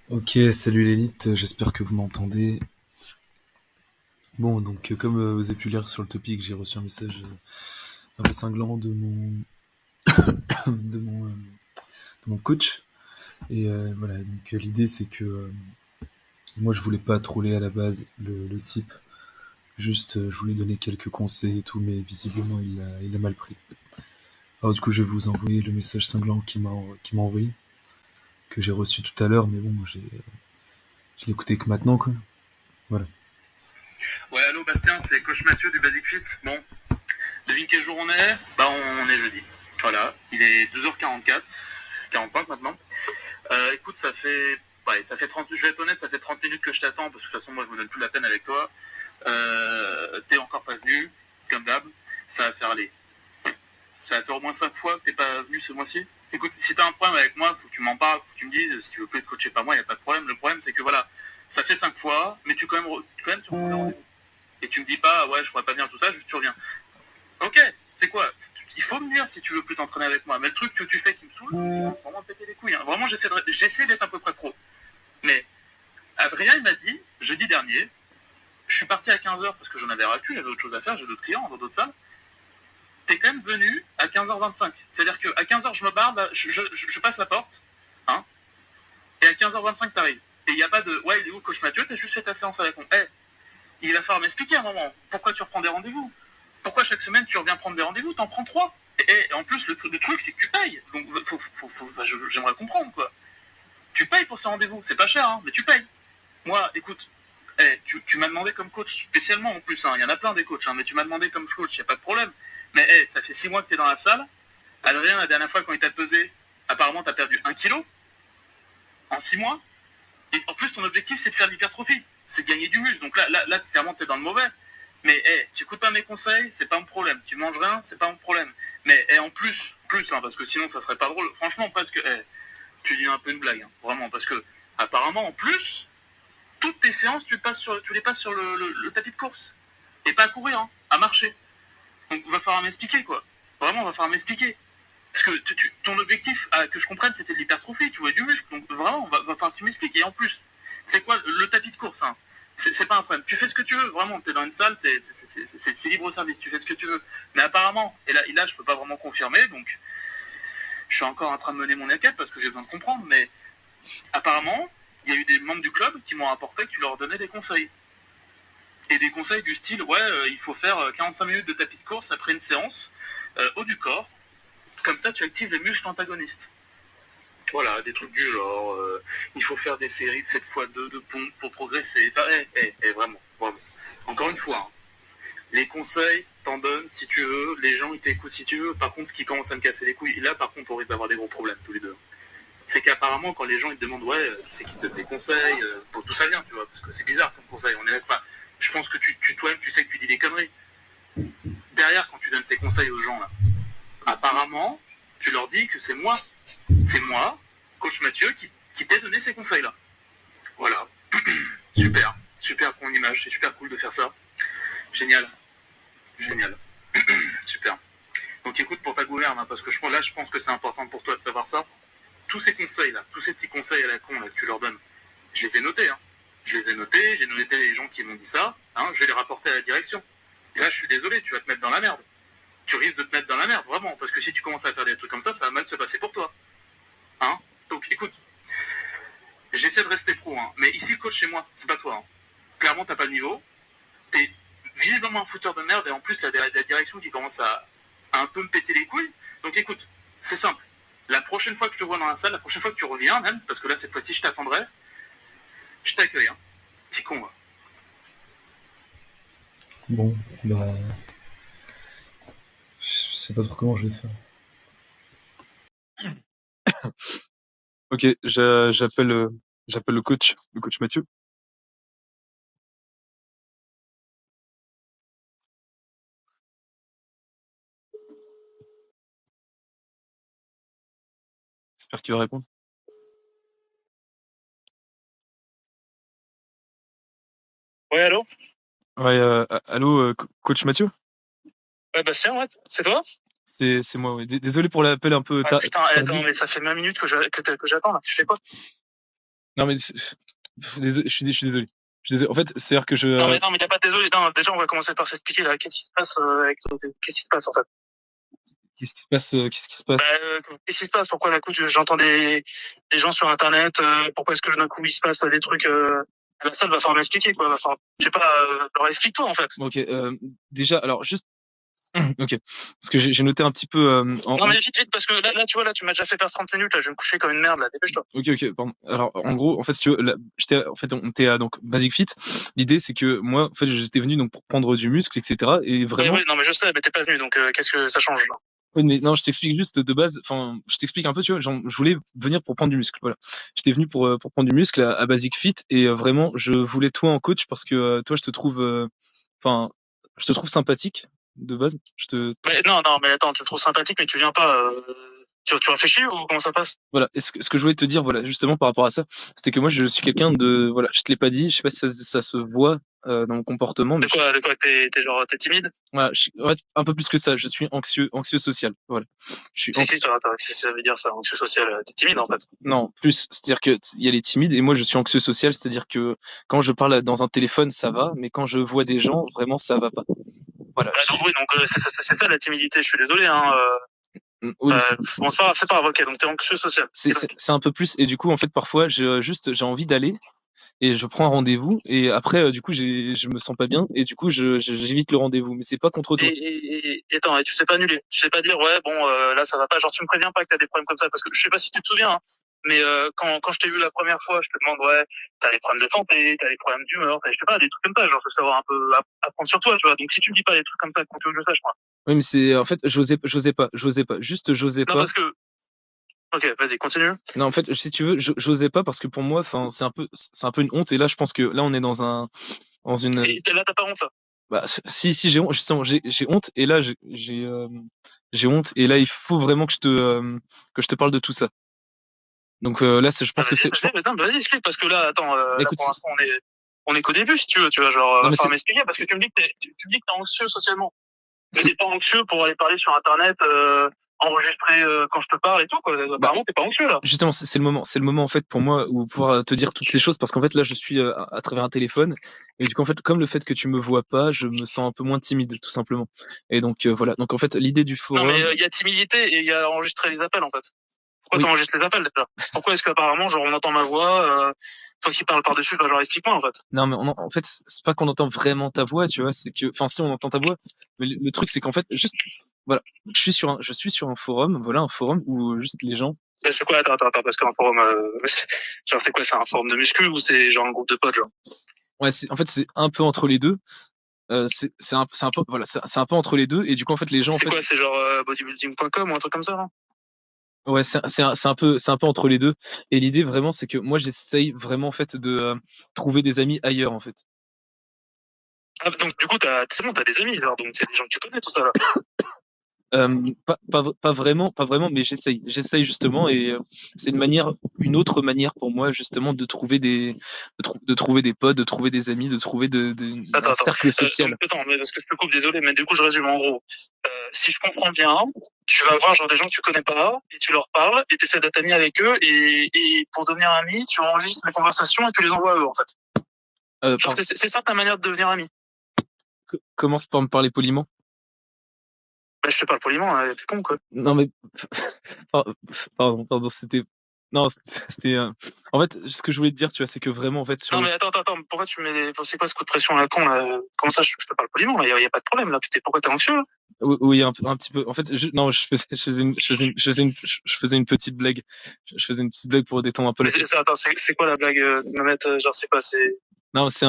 Ok, salut l'élite, j'espère que vous m'entendez. Bon, donc comme vous avez pu lire sur le topic, j'ai reçu un message un peu cinglant de mon, euh, de mon coach. Et voilà, donc l'idée c'est que moi je voulais pas troller à la base le type, juste je voulais donner quelques conseils et tout, mais visiblement il a mal pris. Alors du coup je vais vous envoyer le message cinglant qu'il m'a envoyé, que j'ai reçu tout à l'heure, mais bon, je l'ai écouté que maintenant quoi. Voilà. Ouais, allô Bastien, c'est Coach Mathieu du Basic Fit. Bon, devine quel jour on est? Bah, on est jeudi. Voilà, il est 2h44, 45 maintenant. Écoute, ça fait 30, je vais être honnête, ça fait 30 minutes que je t'attends, parce que de toute façon, moi, je me donne plus la peine avec toi. T'es encore pas venu, comme d'hab. Ça va faire aller. Ça va faire au moins 5 fois que t'es pas venu ce mois-ci. Écoute, si t'as un problème avec moi, faut que tu m'en parles, faut que tu me dises, si tu veux plus être coaché par moi, y a pas de problème. Le problème, c'est que voilà, ça fait 5 fois, mais tu prends des rendez-vous. Et tu me dis pas, ouais, je pourrais pas venir tout ça, juste tu reviens. Ok, c'est quoi? Il faut me dire si tu veux plus t'entraîner avec moi. Mais le truc que tu fais qui me saoule, c'est vraiment péter les couilles. Hein. Vraiment, j'essaie d'être à peu près pro. Mais Adrien, il m'a dit, jeudi dernier, je suis parti à 15h parce que j'en avais ras le cul, j'avais autre chose à faire, j'ai d'autres clients dans d'autres salles. T'es quand même venu à 15h25. C'est-à-dire qu'à 15h, je me barre, bah, je passe la porte, hein, et à 15h25, t'arrives. Et il n'y a pas de, ouais, il est où, coach Mathieu, t'as juste fait ta séance avec moi. Il va falloir m'expliquer à un moment. Pourquoi tu reprends des rendez-vous? Pourquoi chaque semaine tu reviens prendre des rendez-vous? T'en prends trois. Et en plus, le truc, c'est que tu payes. Donc, j'aimerais comprendre, quoi. Tu payes pour ces rendez-vous. C'est pas cher, hein, mais tu payes. Moi, écoute, tu m'as demandé comme coach, spécialement en plus. Hein, il y en a plein des coachs, hein, mais tu m'as demandé comme coach, il n'y a pas de problème. Mais ça fait 6 mois que tu es dans la salle. Adrien, la dernière fois, quand il t'a pesé, apparemment, tu as perdu 1 kilo en 6 mois. Et en plus, ton objectif, c'est de faire de l'hypertrophie. C'est de gagner du muscle. Donc là clairement, tu es dans le mauvais. Mais tu écoutes pas mes conseils, c'est pas mon problème. Tu manges rien, c'est pas mon problème. Mais en plus, hein, parce que sinon ça serait pas drôle. Franchement, parce que tu dis un peu une blague, hein, vraiment, parce que apparemment en plus, toutes tes séances, tu les passes sur le tapis de course et pas à courir, hein, à marcher. Donc va falloir m'expliquer quoi. Vraiment, va falloir m'expliquer. Parce que ton objectif, que je comprenne, c'était de l'hypertrophie, tu voulais du muscle. Donc vraiment, va falloir que tu m'expliques. Et en plus, c'est quoi le tapis de course, hein? C'est pas un problème. Tu fais ce que tu veux, vraiment. T'es dans une salle, c'est libre service. Tu fais ce que tu veux. Mais apparemment, et là, je peux pas vraiment confirmer, donc je suis encore en train de mener mon enquête parce que j'ai besoin de comprendre. Mais apparemment, il y a eu des membres du club qui m'ont rapporté que tu leur donnais des conseils. Et des conseils du style, ouais, il faut faire 45 minutes de tapis de course après une séance, haut du corps. Comme ça, tu actives les muscles antagonistes. Voilà, des trucs du genre, il faut faire des séries de 7 fois 2 de pompes pour progresser. Enfin, vraiment, vraiment. Encore une fois, hein, les conseils, t'en donnes si tu veux, les gens ils t'écoutent si tu veux. Par contre, ce qui commence à me casser les couilles, là par contre on risque d'avoir des gros problèmes tous les deux. C'est qu'apparemment quand les gens ils te demandent ouais, qui c'est qui te donne des conseils, pour tout ça vient, tu vois, parce que c'est bizarre comme conseil, on est là, enfin, je pense que toi-même tu sais que tu dis des conneries. Derrière quand tu donnes ces conseils aux gens là, apparemment tu leur dis que c'est moi, coach Mathieu, qui t'ai donné ces conseils-là. Voilà. Super. Super pour une image. C'est super cool de faire ça. Génial. Génial. Super. Donc écoute pour ta gouverne, hein, parce que je pense que c'est important pour toi de savoir ça. Tous ces conseils-là, tous ces petits conseils à la con là, que tu leur donnes, je les ai notés. Hein. J'ai noté les gens qui m'ont dit ça. Hein, je vais les rapporter à la direction. Et là, je suis désolé, tu vas te mettre dans la merde. Tu risques de te mettre dans la merde, vraiment. Parce que si tu commences à faire des trucs comme ça va mal se passer pour toi. Hein. Donc écoute, j'essaie de rester pro, hein. Mais ici, le coach, chez moi, c'est pas toi. Hein. Clairement, t'as pas le niveau. T'es visiblement un fouteur de merde et en plus, t'as la direction qui commence à un peu me péter les couilles. Donc écoute, c'est simple. La prochaine fois que je te vois dans la salle, la prochaine fois que tu reviens, même, parce que là, cette fois-ci, je t'attendrai, je t'accueille. Hein. Petit con, va. Bon, bah, je sais pas trop comment je vais faire. Ok, j'appelle le coach Mathieu. J'espère qu'il va répondre. Ouais, allô? Ouais, allô, coach Mathieu? Ouais, Bastien, ouais, c'est toi? C'est moi, ouais. Désolé pour l'appel un peu Ah putain, attends, tardif. mais ça fait 20 minutes que j'attends là. Tu fais quoi? Non, mais je suis désolé. Je suis désolé. En fait, c'est-à-dire que Non, mais t'as pas désolé. Non, déjà, on va commencer par s'expliquer là. Qu'est-ce qui se passe qu'est-ce qui se passe en fait? qu'est-ce qui se passe? Qu'est-ce qui se Bah, passe? qu'est-ce qui se passe? Pourquoi d'un coup j'entends des gens sur Internet? Pourquoi est-ce que d'un coup il se passe des trucs à la salle? Va falloir m'expliquer quoi. Va falloir, je sais pas. Alors explique-toi en fait. Ok, déjà, alors juste, ok, parce que j'ai noté un petit peu Non mais vite parce que là tu vois là tu m'as déjà fait perdre 30 minutes là. Je vais me coucher comme une merde là. Dépêche-toi. Ok, pardon. Alors, en gros, en fait, si tu veux, en fait, on était à donc Basic Fit. L'idée, c'est que moi, en fait, j'étais venu donc pour prendre du muscle, etc. Et Oui, vraiment, oui, non mais je sais, mais t'es pas venu donc qu'est-ce que ça change là? ouais, mais non, je t'explique juste de base. Enfin, je t'explique un peu, tu vois. Genre, je voulais venir pour prendre du muscle. Voilà. J'étais venu pour prendre du muscle à Basic Fit et vraiment, je voulais toi en coach parce que toi, je te trouve, enfin, je te trouve sympathique de base. Mais non, mais attends, tu me trouves sympathique, mais tu viens pas. Tu réfléchis ou comment ça passe? Voilà. Et ce que je voulais te dire, voilà, justement par rapport à ça, c'était que moi, je suis quelqu'un de, voilà, je te l'ai pas dit. Je sais pas si ça se voit dans mon comportement, mais De quoi, t'es timide? voilà, en fait, un peu plus que ça. Je suis anxieux social. Voilà. Je suis Si, anxieux. attends, qu'est-ce que ça veut dire ça, anxieux social? T'es timide en fait. Non, plus. C'est-à-dire que il y a les timides et moi, je suis anxieux social. C'est-à-dire que quand je parle dans un téléphone, ça va, mais quand je vois des gens, vraiment, ça va pas. Voilà. Ah, donc oui, donc c'est ça la timidité. Je suis désolé, hein. Oui, mais Bon, c'est pas grave, ok, donc t'es anxieux social. c'est un peu plus. Et du coup, en fait, parfois, j'ai envie d'aller et je prends un rendez-vous et après, du coup, je me sens pas bien et du coup, j'évite le rendez-vous. Mais c'est pas contre toi. Et attends, et tu sais pas annuler. Tu sais pas dire, ouais, bon, là, ça va pas. Genre, tu me préviens pas que t'as des problèmes comme ça, parce que je sais pas si tu te souviens, hein, mais quand je t'ai vu la première fois, je te demande, ouais, t'as des problèmes de santé, t'as des problèmes d'humeur, je sais pas, des trucs comme ça. Genre, je veux savoir un peu apprendre sur toi, tu vois. Donc, si tu me dis pas des trucs comme ça, quand tu veux que je sache, moi. Oui, mais c'est en fait, j'osais pas. Juste, j'osais Non, pas. parce que, ok, vas-y, continue. Non, en fait, si tu veux, j'osais pas parce que pour moi, enfin, c'est un peu une honte. Et là, je pense que là, on est dans une, Et là, t'as pas honte, là. bah, si, j'ai honte, justement, j'ai honte. Et là, j'ai honte. Et là, il faut vraiment que je te parle de tout ça. Donc là, je Ah, pense que c'est, je pense, vas-y, explique, parce que là, attends, là, écoute, pour l'instant, on est qu'au début, si tu veux, genre, non, va mais falloir m'expliquer, parce que tu me dis que t'es anxieux socialement. Mais c'est, t'es pas anxieux pour aller parler sur Internet, enregistrer quand je te parle et tout, quoi. bah, Apparemment, t'es pas anxieux, là. justement, c'est le moment en fait pour moi où pouvoir te dire toutes ces choses parce qu'en fait là, je suis à travers un téléphone et du coup en fait, comme le fait que tu me vois pas, je me sens un peu moins timide, tout simplement. Et donc voilà. Donc en fait, l'idée du Non, mais forum, il y a timidité et il y a enregistrer les appels, en fait. Pourquoi oui. t'enregistres les appels, déjà? Pourquoi est-ce qu'apparemment, genre, on entend ma voix, toi qui parles par-dessus, bah, genre, explique-moi, en fait. Non, mais en fait, c'est pas qu'on entend vraiment ta voix, tu vois, c'est que, enfin, si on entend ta voix, mais le truc, c'est qu'en fait, juste, voilà, je suis sur un forum, voilà, un forum où juste les gens, Mais c'est quoi, attends, parce qu'un forum, genre, c'est quoi, c'est un forum de muscu ou c'est genre un groupe de potes, genre? ouais, en fait, c'est un peu entre les deux, c'est un peu, voilà, c'est un peu entre les deux, et du coup, en fait, les gens, en C'est fait, quoi, c'est genre bodybuilding.com ou un truc comme ça, non? ouais, c'est un peu entre les deux, et l'idée vraiment, c'est que moi, j'essaye vraiment, en fait, de trouver des amis ailleurs, en fait. Ah, donc, du coup, c'est bon, t'as des amis, genre, donc c'est des gens que tu connais, tout ça, là. Pas vraiment, mais j'essaye justement, et c'est une autre manière pour moi justement de trouver de trouver des potes, de trouver des amis, de trouver un Attends. cercle Donc, social. attends, mais parce que je te coupe, désolé, mais du coup, je résume en gros. Si je comprends bien, tu vas voir genre des gens que tu connais pas et tu leur parles et tu essaies d'être ami avec eux et pour devenir ami, tu enregistres les conversations et tu les envoies à eux en fait. Genre Pardon, c'est ça ta manière de devenir ami. commence par me parler poliment. Bah, je te parle poliment, t'es con quoi. Non mais par- pardon, c'était non, c'était en fait ce que je voulais te dire, tu vois, c'est que vraiment en fait sur Non le mais attends, pourquoi tu mets c'est quoi ce coup de pression à la con là? Comment ça je te parle poliment, y a pas de problème là, putain, pourquoi t'es anxieux là? oui, oui, un petit peu. En fait, non, je faisais une petite blague. Je faisais une petite blague pour détendre un peu Mais attends, c'est quoi la blague de me mettre genre c'est quoi Non, c'est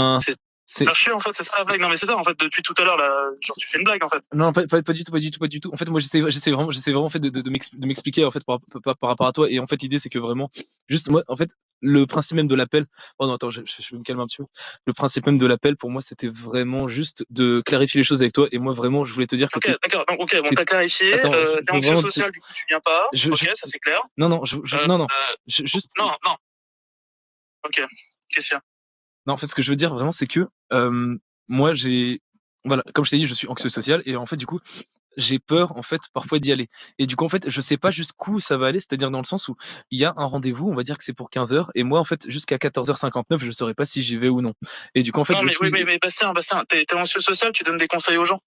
c'est, faire chier en fait, c'est ça la blague. Non mais c'est ça en fait depuis tout à l'heure là, genre tu fais une blague en fait. non, pas du tout, pas du tout, pas du tout. En fait, moi, j'essaie vraiment en fait de m'expliquer en fait par rapport à toi. Et en fait, l'idée c'est que vraiment, juste moi, en fait, le principe même de l'appel. Oh non, attends, je vais me calmer un petit peu. Le principe même de l'appel pour moi, c'était vraiment juste de clarifier les choses avec toi. Et moi, vraiment, je voulais te dire que Ok, d'accord. Donc, ok, bon, t'es- t'as clarifié. attends, T'es anxieux social, du coup, tu viens pas. Ok, ça c'est clair. non, non, non, non, Euh, juste, non. Ok. Qu'est-ce qu'il y a? non, en fait, ce que je veux dire vraiment, c'est que moi, voilà, comme je t'ai dit, je suis anxieux social. Et en fait, du coup, j'ai peur en fait parfois d'y aller. Et du coup en fait je sais pas jusqu'où ça va aller, c'est-à-dire dans le sens où il y a un rendez-vous, on va dire que c'est pour 15h et moi en fait jusqu'à 14h59 je saurais pas si j'y vais ou non. Et du coup en fait Non, je mais oui, suis mais Bastien, t'es en social, tu donnes des conseils aux gens.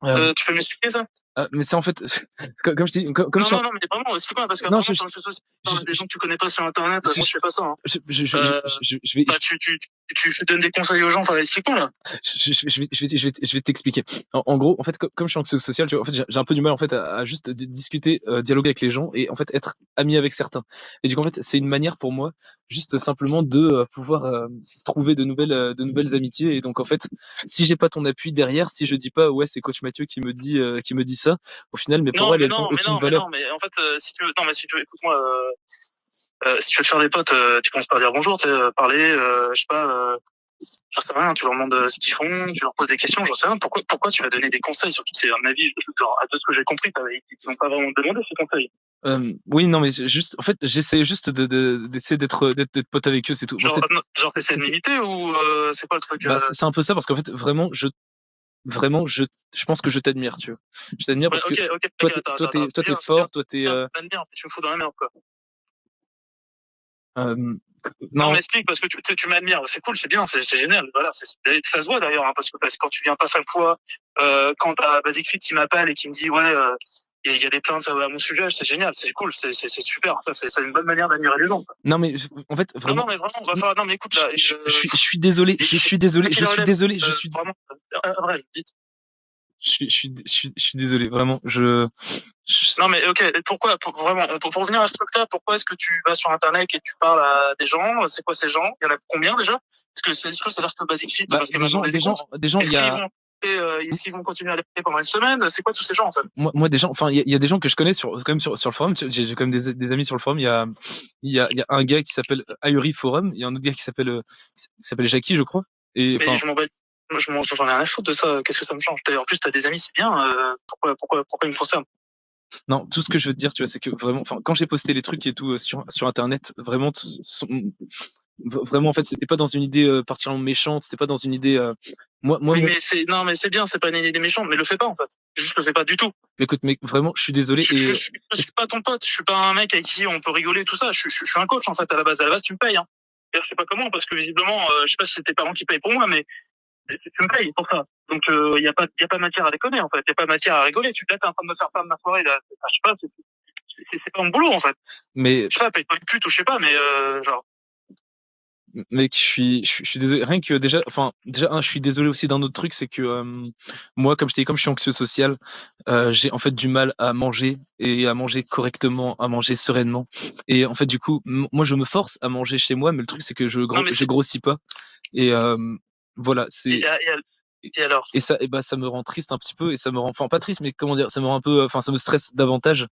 euh, Tu peux m'expliquer ça? mais c'est en fait comme je dis comme Non, non, non, mais vraiment, explique-moi, parce non qu'apparemment, t'es en social, tu parles à des je, gens que tu connais pas sur Internet. je, Moi, je fais pas ça, hein. Euh, je vais Enfin, tu donnes des conseils aux gens, enfin, explique-moi, là. je vais t'expliquer. En gros, en fait, comme je suis anxieux social, tu vois, en fait, j'ai un peu du mal en fait à juste discuter, dialoguer avec les gens et en fait être ami avec certains. Et du coup, en fait, c'est une manière pour moi, juste simplement de pouvoir trouver de nouvelles amitiés. Et donc, en fait, si j'ai pas ton appui derrière, si je dis pas ouais, c'est coach Mathieu qui me dit ça, au final, mes Non, paroles, mais elles ont non, mais aucune non, mais valeur. non, mais en fait, si tu veux, non, mais si tu veux, écoute-moi, si tu veux te faire des potes, tu commences par dire bonjour, tu sais, parler, je sais pas, j'en sais rien, tu leur demandes ce qu'ils font, tu leur poses des questions, j'en sais rien. Pourquoi tu vas donner des conseils? Surtout, c'est un avis, genre, à tout ce que j'ai compris, ils n'ont pas vraiment demandé ces conseils. Oui, non, mais juste, en fait, j'essaie juste d'essayer d'être pote avec eux, c'est tout. Parce que Genre, t'essaies de c'était, m'imiter ou c'est quoi le truc bah, c'est un peu ça parce qu'en fait, vraiment, je pense que je t'admire, tu vois. Je t'admire Ouais, parce que ok, attends, toi, c'est t'es bien, c'est bien. fort, toi, t'es, Pas de merde, tu me fous dans la merde, quoi. euh, Non, mais non, explique, parce que tu m'admires, c'est cool, c'est bien, c'est génial, voilà, ça se voit d'ailleurs, hein, parce que quand tu viens pas 5 fois, quand t'as Basic Fit qui m'appelle et qui me dit, ouais, il y a des plaintes à mon sujet, c'est génial, c'est cool, c'est super, ça, c'est une bonne manière d'admirer les gens, quoi. non, mais en fait, Non, vraiment, non, mais vraiment, va falloir, non, mais écoute, là, je suis désolé, il faut qu'il relève, vraiment, vrai, vite. je suis désolé, vraiment, Non, mais ok, vraiment, pour revenir à ce truc-là, pourquoi est-ce que tu vas sur Internet et tu parles à des gens? C'est quoi ces gens? Il y en a combien déjà? Est-ce que c'est-à-dire que Basic Fit, bah, parce qu'elle m'a demandé des comptes? des gens, il y a, Est-ce qu'ils vont continuer à les payer pendant une semaine? C'est quoi tous ces gens, en fait? moi, des gens, enfin, il y a des gens que je connais quand même sur le forum, j'ai quand même des amis sur le forum, il y a un gars qui s'appelle Ayuri Forum, il y a un autre gars qui s'appelle Jackie, je crois, et Mais enfin, je m'en bats, j'en ai rien à foutre de ça. Qu'est-ce que ça me change? En plus, t'as des amis, c'est bien. Pourquoi ils me font ça? non, tout ce que je veux te dire, tu vois, c'est que vraiment, enfin, quand j'ai posté les trucs et tout sur Internet, vraiment, vraiment, en fait, c'était pas dans une idée particulièrement méchante, c'était pas dans une idée. Moi, Oui, non, mais c'est bien, c'est pas une idée méchante, mais le fais pas, en fait. Juste le fais pas du tout. écoute, mec, vraiment, je suis désolé Je suis pas ton pote, je suis pas un mec avec qui on peut rigoler, tout ça. Je suis un coach, en fait, à la base. À la base, tu me payes, hein. D'ailleurs, je sais pas comment, parce que visiblement, je sais pas si c'est tes parents qui payent pour moi, mais tu me payes pour ça. Donc, y a pas matière à déconner, en fait. Y a pas matière à rigoler. Là, t'es en train de me faire perdre ma soirée, là. Enfin, je sais pas, c'est pas mon boulot, en fait. mais Je sais pas, paye-toi une pute ou je sais pas, mais, genre. mec, je suis désolé. Rien que déjà, enfin, déjà, je suis désolé aussi d'un autre truc, c'est que moi, comme je t'ai dit, comme je suis anxieux social, j'ai en fait du mal à manger et à manger correctement, à manger sereinement. Et en fait, du coup, moi, je me force à manger chez moi, mais le truc, c'est que Non, mais je grossis pas. Et voilà, et, c'est et alors? et ça, et bah, ça me rend triste un petit peu et ça me rend, enfin, pas triste, mais comment dire, ça me rend un peu, enfin, ça me stresse davantage.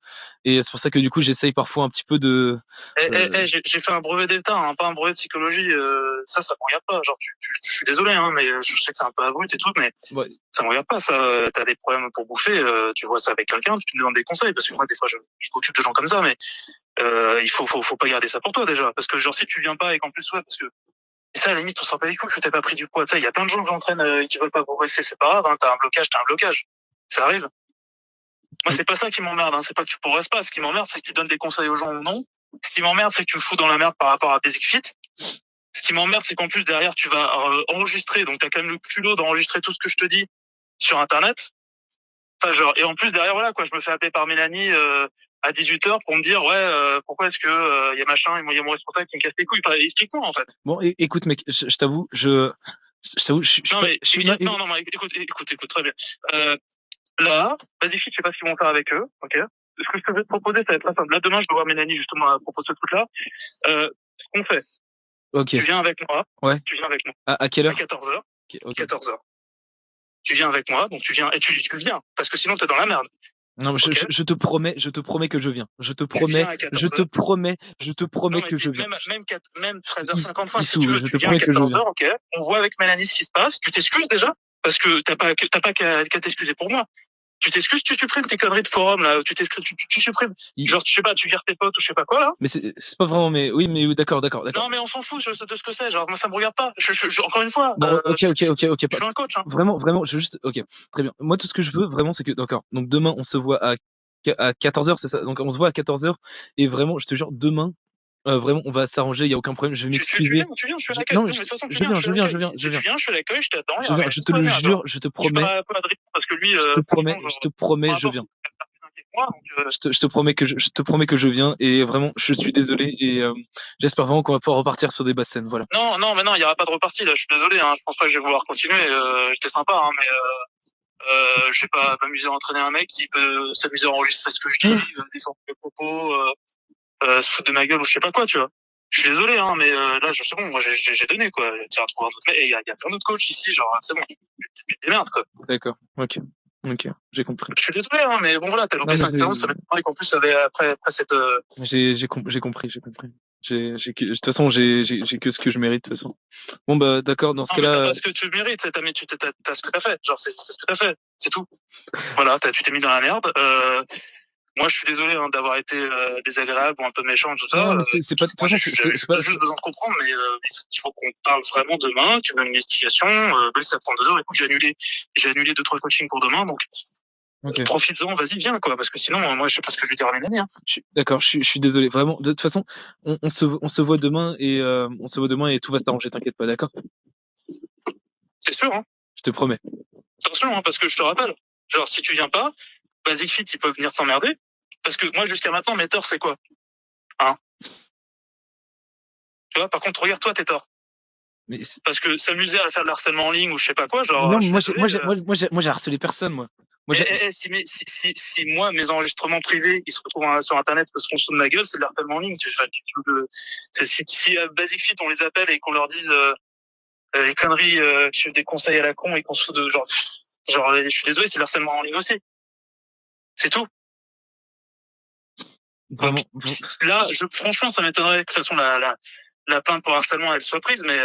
Et c'est pour ça que du coup, j'essaye parfois un petit peu de, euh, J'ai fait un brevet d'État, hein, pas un brevet de psychologie. Ça me regarde pas. Genre, je suis désolé, hein, mais je sais que c'est un peu abrupt et tout, mais ouais, ça me regarde pas. Ça, t'as des problèmes pour bouffer, tu vois ça avec quelqu'un, tu te demandes des conseils, parce que moi, des fois, je m'occupe de gens comme ça, mais il faut pas garder ça pour toi déjà, parce que genre, si tu viens pas et qu'en plus, ouais, parce que et ça, à la limite, on s'en bat les couilles que t'aies pas pris du poids. Tu sais, il y a plein de gens que j'entraîne qui veulent pas progresser, c'est pas grave. Hein, t'as un blocage. Ça arrive. Moi, c'est pas ça qui m'emmerde, hein. C'est pas que tu progresses pas. Ce qui m'emmerde, c'est que tu donnes des conseils aux gens ou non. Ce qui m'emmerde, c'est que tu me fous dans la merde par rapport à Basic Fit. Ce qui m'emmerde, c'est qu'en plus, derrière, tu vas enregistrer. Donc, t'as quand même le culot d'enregistrer tout ce que je te dis sur Internet. Enfin, genre, et en plus, derrière, voilà, quoi, je me fais appeler par Mélanie à 18h pour me dire, ouais, pourquoi est-ce que y a machin, il y a mon responsable qui me casse les couilles. Enfin, explique-moi, en fait. bon, écoute, mec, je t'avoue, je t'avoue, je suis Non, pas, mais, je suis, non, non, mais écoute, très bien. Là, Basic Fit, je sais pas ce qu'ils vont faire avec eux, ok? Ce que je peux te proposer, ça va être très simple. Là, demain, je vais voir Mélanie, justement, à propos de ce truc-là. Ce qu'on fait, ok, tu viens avec moi. ouais, Tu viens avec moi. à quelle À heure? 14h. Ok, ok. 14h. Tu viens avec moi, donc tu viens, et tu viens. Parce que sinon, t'es dans la merde. Non, Ok? je te promets que je viens. Tu viens à 14h. Je te Non, promets mais que je viens. même 13h55, si tu Issou, veux, je te tu viens à promets que je viens. 14h, ok? On voit avec Mélanie ce qui se passe. Tu t'excuses déjà? Parce que t'as pas qu'à t'excuser pour moi. Tu t'excuses, tu supprimes tes conneries de forum, là. Tu supprimes. Genre, je sais pas, tu vires tes potes ou je sais pas quoi, là. Mais c'est pas vraiment, mais oui, mais d'accord. Non, mais on s'en fout de ce que c'est. Genre, moi, ça me regarde pas. Encore une fois. Bon, ok. Je suis un coach, hein. Vraiment, ok. Très bien. Moi, tout ce que je veux, vraiment, c'est que, d'accord. Donc, demain, on se voit à 14h, c'est ça? Donc, on se voit à 14h. Et vraiment, je te jure, demain, vraiment, on va s'arranger, il y a aucun problème. Je vais m'excuser. Tu viens, je suis à l'accueil. Non, Non, mais mais de toute façon, je viens. Tu viens, je suis à l'accueil, je t'attends. Je te le jure, je te promets. Parce que lui, Je te promets, je viens. Je te promets que je viens et vraiment, je suis désolé et j'espère vraiment qu'on va pouvoir repartir sur des basses scènes, voilà. Non, mais non, il y aura pas de repartie là. Je suis désolé, hein. Je pense pas que je vais vouloir continuer. J'étais sympa, hein, mais je vais pas m'amuser à entraîner un mec qui peut s'amuser à enregistrer ce que je dis, descendre mes propos, se foutre de ma gueule ou je sais pas quoi, tu vois. Je suis désolé, hein, mais là, c'est bon, moi j'ai donné quoi. Tu vas trouver un autre mec. Il y a plein d'autres coachs ici, genre c'est bon. Tu te démerdes quoi. D'accord, ok, j'ai compris. Je suis désolé, hein, mais bon voilà, t'as loupé 5 séances, ça m'étonnerait qu'en plus après cette. J'ai compris. De toute façon, j'ai que ce que je mérite de toute façon. Bon bah d'accord, dans ce cas-là. T'as pas ce que tu mérites, t'as ce que t'as fait. Genre c'est ce que t'as fait, c'est tout. Voilà, tu t'es mis dans la merde. Moi, je suis désolé hein, d'avoir été désagréable ou un peu méchant, tout ça. Non, mais c'est pas. De toute façon, c'est pas juste besoin de comprendre, mais il faut qu'on parle vraiment demain. Tu me donnes une explication. Ça prend 2 heures. Écoute, j'ai annulé 2-3 coachings pour demain, donc profites-en, vas-y, viens quoi, parce que sinon, moi, je sais pas ce que je vais dire à mes amis. Hein. D'accord, je suis désolé, vraiment. De toute façon, on se voit demain et tout va s'arranger. T'inquiète pas, d'accord? C'est sûr, hein? Je te promets. Attention, hein, parce que je te rappelle, genre si tu viens pas, Basic Fit, ils peuvent venir s'emmerder. Parce que moi, jusqu'à maintenant, mes torts, c'est quoi? Hein? Tu vois, par contre, regarde-toi tes torts. Mais parce que s'amuser à faire de l'harcèlement en ligne ou je sais pas quoi, genre. Non, moi j'ai harcelé personne, moi. Si moi, mes enregistrements privés, ils se retrouvent sur Internet, que se font sous de ma gueule, c'est de l'harcèlement en ligne. Si Basic Fit, on les appelle et qu'on leur dise les conneries, des conseils à la con et qu'on se fout de genre, je suis désolé, c'est de l'harcèlement en ligne aussi. C'est tout. Vraiment. Donc, là, franchement, ça m'étonnerait que de toute façon la plainte pour harcèlement elle soit prise, mais.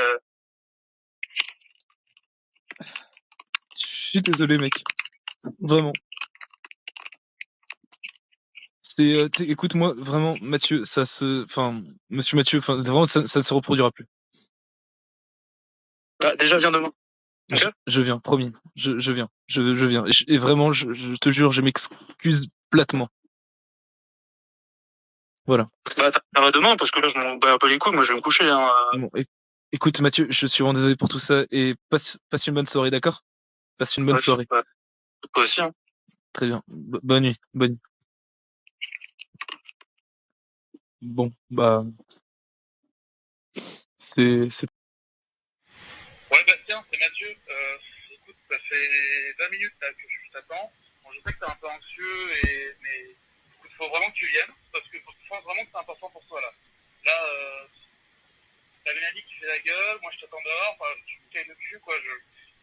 Je suis désolé, mec. Vraiment. Écoute, moi, vraiment, Mathieu, Monsieur Mathieu, vraiment, ça se reproduira plus. Bah, déjà, viens demain. Okay. Je viens, promis. Je viens. Je viens. Et vraiment, je te jure, je m'excuse platement. Voilà. Bah, demain, parce que là, je m'en bats un peu les couilles, moi, je vais me coucher. Hein. Bon, écoute, Mathieu, je suis vraiment désolé pour tout ça et passe une bonne soirée, d'accord? Passe une bonne soirée. Toi aussi, hein. Très bien. Bonne nuit. Bon, bah. Ouais, Bastien, c'est Mathieu. Écoute, ça fait 20 minutes là, que je t'attends. Bon, je sais que t'es un peu anxieux, mais il faut vraiment que tu viennes, parce que je pense vraiment que c'est important pour toi là. Là, t'as Mélanie qui fait la gueule, moi je t'attends dehors, tu me cailles le cul, quoi.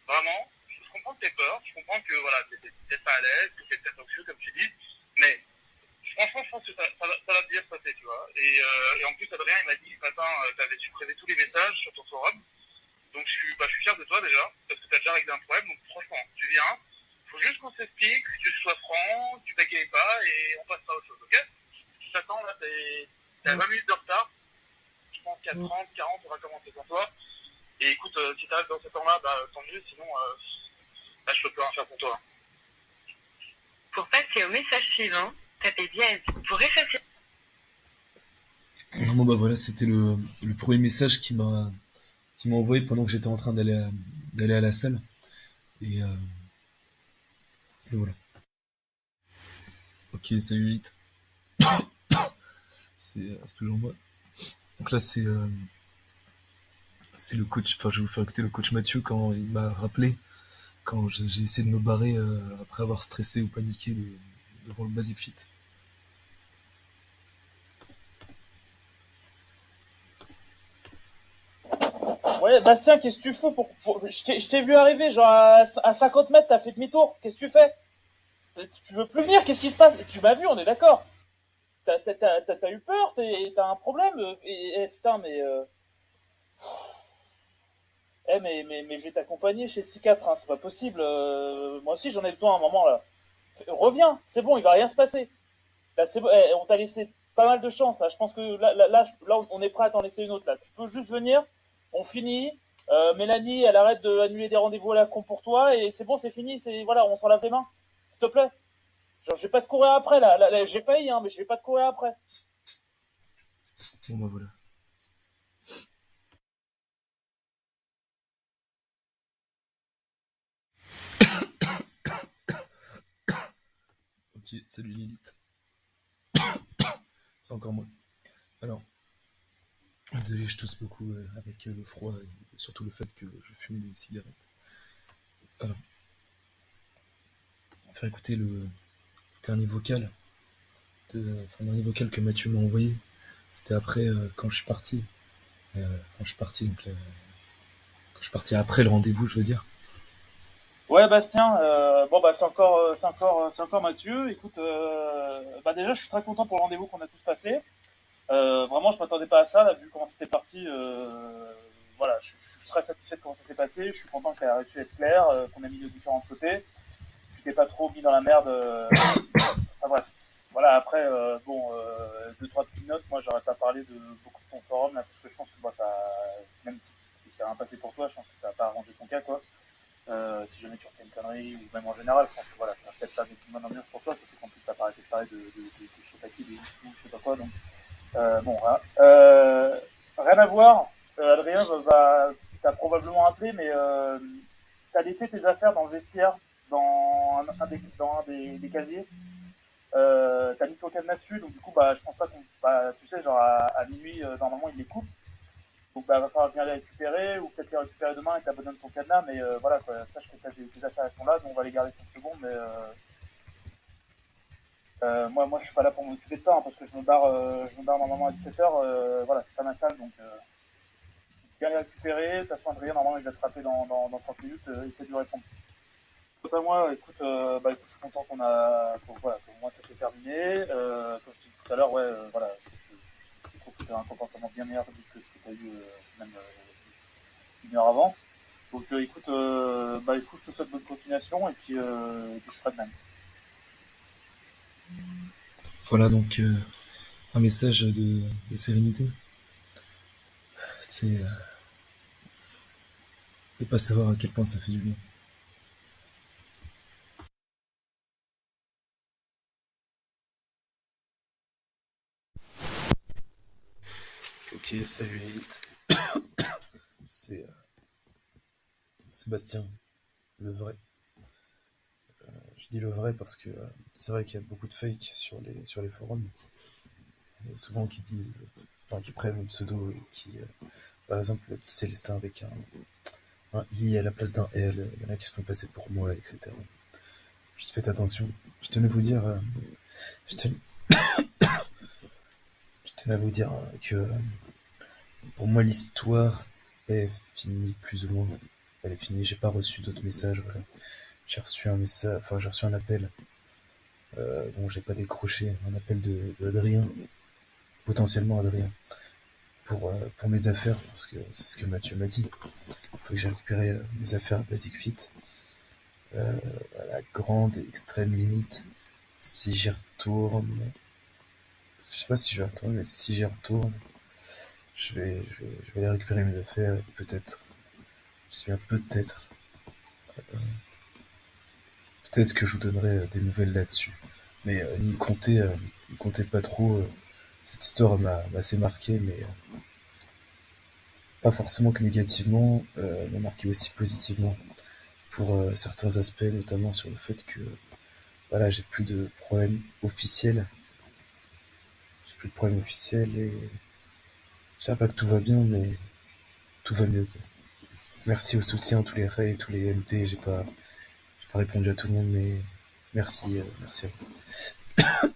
Vraiment, je comprends tes peurs, je comprends que voilà, t'es peut-être pas à l'aise, que t'es peut-être anxieux, comme tu dis, mais franchement, je pense que ça va bien se passer, tu vois. Et en plus, Adrien, il m'a dit ce matin, t'avais supprimé tous les messages sur ton forum. Donc je suis fier de toi déjà, parce que tu as déjà réglé un problème, donc franchement, tu viens, il faut juste qu'on s'explique, que tu sois franc, tu bégayes pas, et on passera à autre chose, ok? Je t'attends, là, t'es à 20 minutes de retard, je pense qu'à 30, 40, on va commencer pour toi, et écoute, si t'arrives dans ce temps-là, bah tant mieux, sinon, là, je peux plus rien faire pour toi. Pour passer au message suivant, tapez dièse pour effacer. Bon bah voilà, c'était le premier message qui m'a envoyé pendant que j'étais en train d'aller à la salle. Et voilà. Ok, salut 8. C'est toujours moi. Donc là, c'est le coach. Enfin, je vais vous faire écouter le coach Mathieu quand il m'a rappelé, quand j'ai essayé de me barrer après avoir stressé ou paniqué devant le Basic Fit. Ouais, Bastien, qu'est-ce que tu fous Je t'ai vu arriver, genre à 50 mètres, t'as fait demi-tour. Qu'est-ce que tu fais? Tu veux plus venir? Qu'est-ce qui se passe? Tu m'as vu, on est d'accord. T'as eu peur? T'as un problème? Putain, mais mais je vais t'accompagner chez le psychiatre, hein, c'est pas possible. Moi aussi, j'en ai besoin à un moment là. Reviens, c'est bon, il va rien se passer. Là, c'est bon, on t'a laissé pas mal de chance. Là, je pense que là, on est prêt à t'en laisser une autre. Là, tu peux juste venir, on finit. Mélanie, elle arrête d'annuler des rendez-vous à la con pour toi et c'est bon, c'est fini. C'est voilà, on s'en lave les mains. S'il te plaît. Genre, je vais pas te courir après là j'ai failli, hein, mais je vais pas te courir après. Bon bah voilà. Ok, salut Lilith. C'est encore moi. Alors, désolé, je tousse beaucoup avec le froid et surtout le fait que je fume des cigarettes. Alors, on va faire écouter le dernier vocal, le dernier vocal que Mathieu m'a envoyé. C'était après quand je suis parti. Quand je suis parti, donc quand je suis parti après le rendez-vous, je veux dire. Ouais, Bastien. Bon bah c'est encore Mathieu. Écoute, bah déjà je suis très content pour le rendez-vous qu'on a tous passé. Vraiment, je m'attendais pas à ça, là, vu comment c'était parti. Voilà, je suis très satisfait de comment ça s'est passé. Je suis content qu'elle a réussi à être claire, qu'on a mis nos différents côtés. Je t'ai pas trop mis dans la merde. Enfin bref. Voilà, après, bon, deux, trois petites notes. Moi, j'aurais pas parlé de beaucoup de ton forum, là, parce que je pense que bah, ça, même si c'est rien passé pour toi, je pense que ça va pas arranger ton cas, quoi. Si jamais tu refais une connerie, ou même en général, je pense que voilà, ça va peut-être pas mettre une bonne ambiance pour toi, surtout qu'en plus t'as pas arrêté de parler de Shotaki, de Whisky, je sais pas quoi, donc bon, voilà. Rien à voir. Adrien t'as probablement appelé, mais t'as laissé tes affaires dans le vestiaire, dans un des casiers. T'as mis ton cadenas dessus, donc du coup, bah, je pense pas qu'on, bah, tu sais, genre à minuit, normalement, il les coupe. Donc, bah, va falloir venir les récupérer, ou peut-être les récupérer demain et t'abandonnes ton cadenas, mais voilà, quoi. Sache que tes affaires, elles sont là, donc on va les garder 5 secondes, mais moi, je suis pas là pour m'occuper de ça, hein, parce que je me barre normalement à 17h. Voilà, c'est pas ma salle, donc bien les récupérer. De toute façon, Adrien, normalement, il va te rappeler dans 30 minutes, essaie de lui répondre. Quant à moi, écoute, bah, écoute, je suis content voilà, pour moi, ça s'est terminé. Comme je t'ai dit tout à l'heure, ouais, voilà, je trouve que tu as un comportement bien meilleur que ce que tu as eu même une heure avant. Donc, écoute, bah, écoute, je te souhaite bonne continuation, et puis je ferai de même. Voilà donc un message de sérénité. C'est de pas savoir à quel point ça fait du bien. Ok, salut Lilith. C'est Sébastien, le vrai. Je dis le vrai parce que c'est vrai qu'il y a beaucoup de fake sur les forums. Et souvent qui disent, enfin qui prennent le pseudo et qui, par exemple, le petit Célestin avec un I à la place d'un L, il y en a qui se font passer pour moi, etc. Juste faites attention. Je tenais à vous dire, je tenais, je tenais à vous dire que pour moi l'histoire est finie plus ou moins. Elle est finie. J'ai pas reçu d'autres messages. Voilà. J'ai reçu un message, enfin j'ai reçu un appel dont j'ai pas décroché, un appel de Adrien, potentiellement Adrien, pour mes affaires, parce que c'est ce que Mathieu m'a dit. Il faut que j'ai récupéré mes affaires à Basic Fit, à la grande et extrême limite. Si j'y retourne, je sais pas si je vais retourner, mais si j'y retourne, je vais aller récupérer mes affaires et peut-être, je sais bien, peut-être que je vous donnerai des nouvelles là-dessus. Mais n'y comptez pas trop. Cette histoire m'a assez marqué, mais pas forcément que négativement, m'a marqué aussi positivement pour certains aspects, notamment sur le fait que voilà, j'ai plus de problèmes officiels. J'ai plus de problèmes officiels et je sais pas que tout va bien, mais tout va mieux, quoi. Merci au soutien, tous les raids, tous les MP. J'ai pas répondu à tout le monde, mais merci, merci à vous.